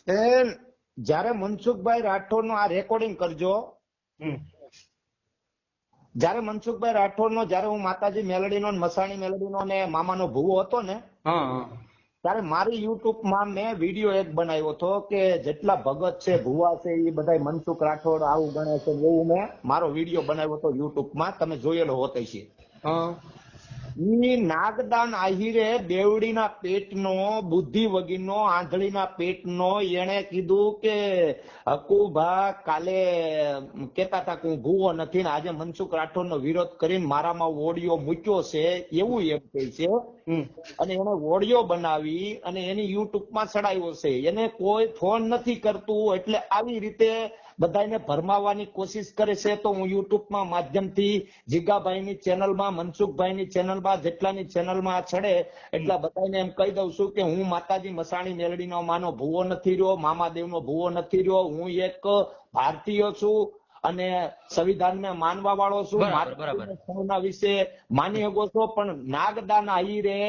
એ જયારે મનસુખભાઈ રાઠોડ નું આ રેકોર્ડિંગ કરજો. જયારે મનસુખભાઈ રાઠોડ નો જયારે હું માતાજી મેલડીનો મસાણી મેલડીનો ને મામાનો ભૂવો હતો ને ત્યારે મારી યુટ્યુબ માં મેં વિડીયો એક બનાવ્યો હતો કે જેટલા ભગત છે ભૂવા છે એ બધા મનસુખ રાઠોડ આવું ગણે છે એવું મેં મારો વિડીયો બનાવ્યો હતો યુટ્યુબ માં, તમે જોયેલો હોતો છે. ઈ નાગદાન આહિરે બેવડીના પેટનો, બુદ્ધિ વગીનો, આંધળીના પેટનો એને કીધું કે હકુભા કાલે કેતા હતા કે હું ભૂવો નથી ને આજે મનસુખ રાઠોડ નો વિરોધ કરીને મારામાં ઓડિયો મૂક્યો છે એવું એમ કહે છે. અને એને ઓડિયો બનાવી અને એની યુટ્યુબ માં ચડાવ્યો છે. એને કોઈ ફોન નથી કરતું એટલે આવી રીતે બધાને ભરમાવવાની કોશિશ કરે છે. તો હું યુટ્યુબ માં માધ્યમથી જીગાભાઈની ચેનલમાં, મનસુખભાઈની ચેનલમાં, જેટલાની ચેનલમાં ચડે એટલા બધાને એમ કહી દઉં છું કે હું માતાજી મસાણી મેલડીનો માનો ભૂવો નથી રહ્યો, મામાદેવનો ભૂવો નથી રહ્યો. હું એક ભારતીય છું અને સંવિધાનને માનવા વાળો છું. માતા વિશે માની શકો છો, પણ નાગદાન આહિરે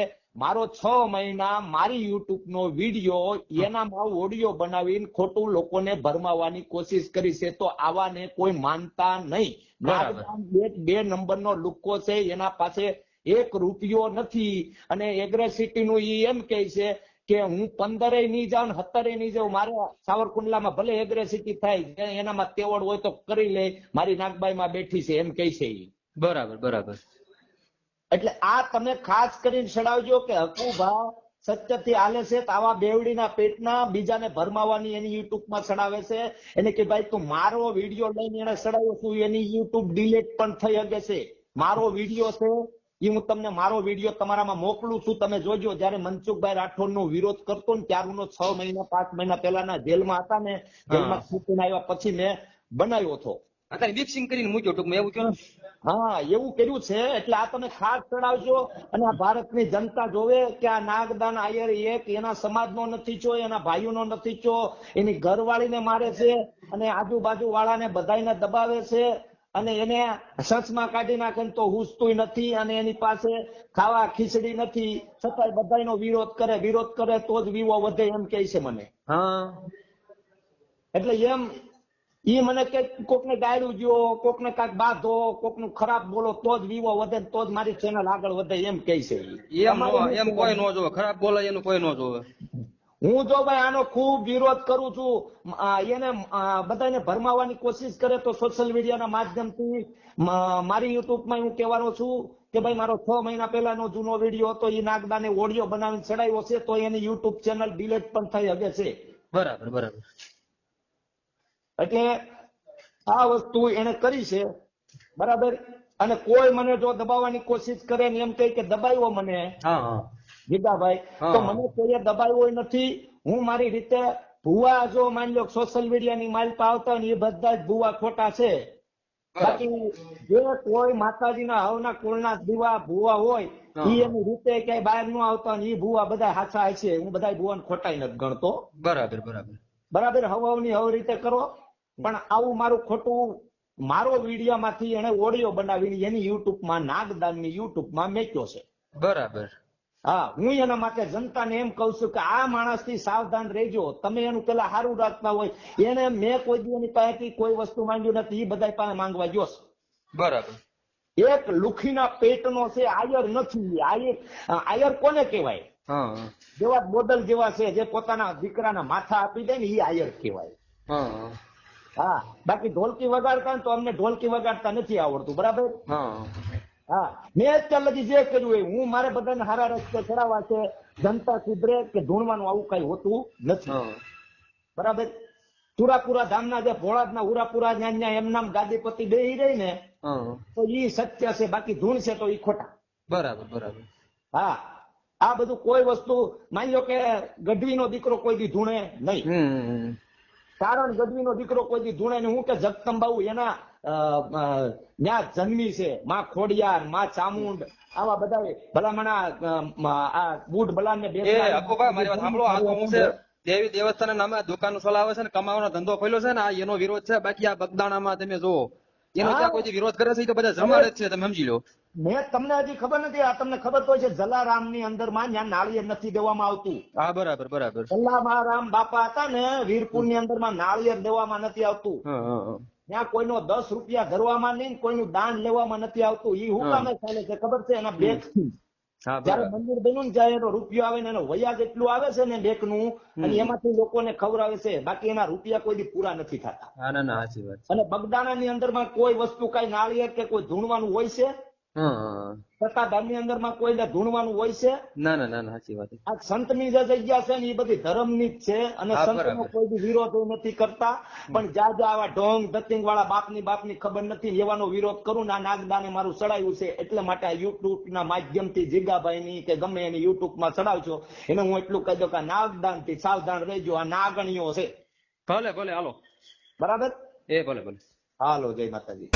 મારો 6 મહિના મારી યુટ્યુબ નો વિડીયો એનામાં ઓડિયો બનાવીને ખોટું લોકોને ભરમાવવાની કોશિશ કરી છે. તો આવાને કોઈ માનતા નહીં. નાગદાન 2 નંબરનો લુક્કો છે, એના પાસે 1 રૂપિયો નથી. અને એગ્રેસિટી નું ઈ એમ કહે છે કે હું 15 નહીં જાઉં ને 17 નહીં જાઉં, મારે સાવરકુંડલામાં ભલે એગ્રેસિટી થાય એનામાં તેવડ હોય તો કરી લે, મારી નાગબાઈ માં બેઠી છે એમ કહે છે. બરાબર બરાબર. એટલે આ તમે ખાસ કરીને ચડાવજો કે હકુભા સત્યથી હાલે છે. આવા બેવડીના પેટના બીજાને ભરમાવાની એની યુટ્યુબ માં ચડાવે છે. એને કે ભાઈ તું મારો વિડીયો લઈને એને ચડાવ્યો છું, એની યુટ્યુબ ડિલીટ પણ થઈ શકે છે. મારો વિડીયો છે એ હું તમને મારો વિડીયો તમારામાં મોકલું છું, તમે જોજો. જયારે મનસુખભાઈ રાઠોડ નો વિરોધ કરતો ને ત્યારનો 6 મહિના 5 મહિના પહેલાના જેલમાં હતા ને, જેલમાં છૂટીને આવ્યા પછી મેં બનાવ્યો હતો. મિક્સિંગ કરીને મૂક્યો ટૂંકમાં એવું કહો. હા એવું કર્યું છે. એટલે આ તમે ખાસ ચડાવજો અને આ ભારતની જનતા જોવે કે આ નાગદાન આયર એક એના સમાજનો નથી છો, એના ભાઈઓનો નથી છો, એની ઘરવાળીને મારે છે અને આજુબાજુ વાળાને બધાને દબાવે છે અને એને સચમાં કાઢી નાખે તો હુસતું નથી અને એની પાસે ખાવા ખીચડી નથી, છતાંય બધાનો વિરોધ કરે તો જ વિવો વધે એમ કહે છે મને. એટલે એમ ઈ મને કે કોકને ગાયડું દો, કોકને કાંઈક બાંધો, કોકનું ખરાબ બોલો તો જ વિવો વધે, તો જ મારી ચેનલ આગળ વધે એમ કહે છે. એમ કોઈ ન જોવે, ખરાબ બોલે એનું કોઈ ન જોવે. હું જો ભાઈ આનો ખૂબ વિરોધ કરું છું. એને બધાને ભરમાવવાની કોશિશ કરે તો સોશિયલ મીડિયાના માધ્યમથી મારી યુટ્યુબમાં હું કહેવાનો છું કે ભાઈ મારો 6 મહિના પહેલાનો જૂનો વિડીયો હતો એ નાગદાને ઓડિયો બનાવીને ચડાવ્યો છે તો એની યુટ્યુબ ચેનલ ડિલીટ પણ થઈ શકે છે. બરાબર બરાબર. એટલે આ વસ્તુ એને કરી છે બરાબર. અને કોઈ મને જો દબાવવાની કોશિશ કરે ને એમ કહે કે દબાવ્યો મને જીગાભાઈ, તો મને કોઈએ દબાવ્યો નથી. હું મારી રીતે ભૂવા જો માની લો સોશિયલ મીડિયાની માલપા આવતા હોય ને એ બધા જ ભૂવા ખોટા છે. બાકી જે કોઈ માતાજીના હવના કુળના દીવા ભૂવા હોય એ એની રીતે ક્યાંય બહાર ન આવતા હોય એ ભૂવા બધા સાચા છે. હું બધા ભૂવાને ખોટા નથી ગણતો. બરાબર બરાબર બરાબર. હવની હવ રીતે કરો. પણ આવું મારું ખોટું મારો વિડીયો માંથી એને ઓડિયો બનાવીને એની યુટ્યુબમાં નાગદાનની યુટ્યુબમાં મેક્યો છે. બરાબર. હા હું એના માટે જનતાને એમ કઉ છું કે આ માણસ થી સાવધાન રહેજો. તમે એનું પેલા સારું રાખતા હોય એને મેં કોઈ દી એની પાસેથી કોઈ વસ્તુ માંગ્યું નથી, એ બધા પાસે માંગવા ગયો છે. બરાબર. એક લુખીના પેટનો છે, આયર નથી. આયર કોને કહેવાય? જેવા બોદલ જેવા છે જે પોતાના દીકરાના માથા આપી દે ને એ આયર કહેવાય. હા બાકી ઢોલકી વગાડતા ને તો અમને ઢોલકી વગાડતા નથી આવડતું. બરાબર. હા મેં અત્યાર લગી જે કર્યું હોય હું મારે બધાને હારા રસ્તે ચડાવવા છે. જનતા સુધરે કે ધૂણવાનું આવું કઈ હોતું નથી. બરાબર. સુરાપુરા ધામના જે ભોળાદના ઉરાપુરા જ્યાં એમ નામ ગાદીપતિ બેહી રહી ને તો ઈ સત્ય છે, બાકી ધૂણ છે તો ઈ ખોટા. બરાબર બરાબર. હા આ બધું કોઈ વસ્તુ માની લો કે ગઢવીનો દીકરો કોઈ દી ધૂણે નહીં. કારણ ગઢવીનો દીકરો કોઈ દી ધૂણે નહીં. હું કે જગદંબાઉ એના ત્યાં જન્મી છે. માં ખોડિયાર, માં ચામુંડ, આવા બધા ભલામણા આ બુઢ બલાન ને દેવી દેવસ્થાન નામે દુકાન ચલાવે છે ને કમાવાનો ધંધો ખોલ્યો છે ને આ એનો વિરોધ છે. બાકી આ બગદાણામાં તમે જુઓ એનો ત્યાં કોઈ વિરોધ કરે છે એ તો બધા જમાડે જ છે, તમે સમજી લો. મેં તમને હજી ખબર નથી, આ તમને ખબર તો છે જલારામ ની અંદર માં ત્યાં નાળિયેર નથી દેવામાં આવતું. હા બરાબર બરાબર. જલારામ બાપા હતા ને વીરપુર ની અંદર માં નાળિયેર દેવામાં નથી આવતું. હા. ત્યાં કોઈનો 10 રૂપિયા ધરવામાં નહીં, કોઈનું દાન લેવામાં નથી આવતું. ઈ હું કામે ચાલે છે ખબર છે? એના બેક હા જયારે બરાબર. મંદિર બન્યું ને ત્યારે એનો રૂપિયો આવે ને એનો વયાજ એટલું આવે છે ને બેક નું, અને એમાંથી લોકોને ખવડાવે છે. બાકી એના રૂપિયા કોઈ દી પૂરા નથી થતા. હા ના ના સાચી વાત છે. અને બગદાણા ની અંદર માં કોઈ વસ્તુ કઈ નાળિયેર કે કોઈ ધૂણવાનું હોય છે? હા. સત્તાધાર ની અંદર માં કોઈને ધૂણવાનું હોય છે? ના ના ના ના સાચી વાત છે. આ સંતની જે જગ્યા છે ને એ બધી ધર્મની જ છે, અને હા, સંતનો બરાબર. કોઈ બી વિરોધ નથી કરતા. પણ જ્યાં આવા ઢોંગ ધતિંગ વાળા બાપની ખબર નથી એવાનો વિરોધ કરું ને આ નાગદાને મારું ચડાવ્યું છે, એટલે માટે આ યુટ્યુબ ના માધ્યમથી જીગાભાઈ ની કે ગમે એની યુટ્યુબ માં ચડાવજો, એને હું એટલું કહી દઉં કે આ નાગદાન થી સાવધાન રહેજો, આ નાગણીઓ છે. ભલે ભલે હાલો. બરાબર? એ ભલે ભલે. હાલો, જય માતાજી.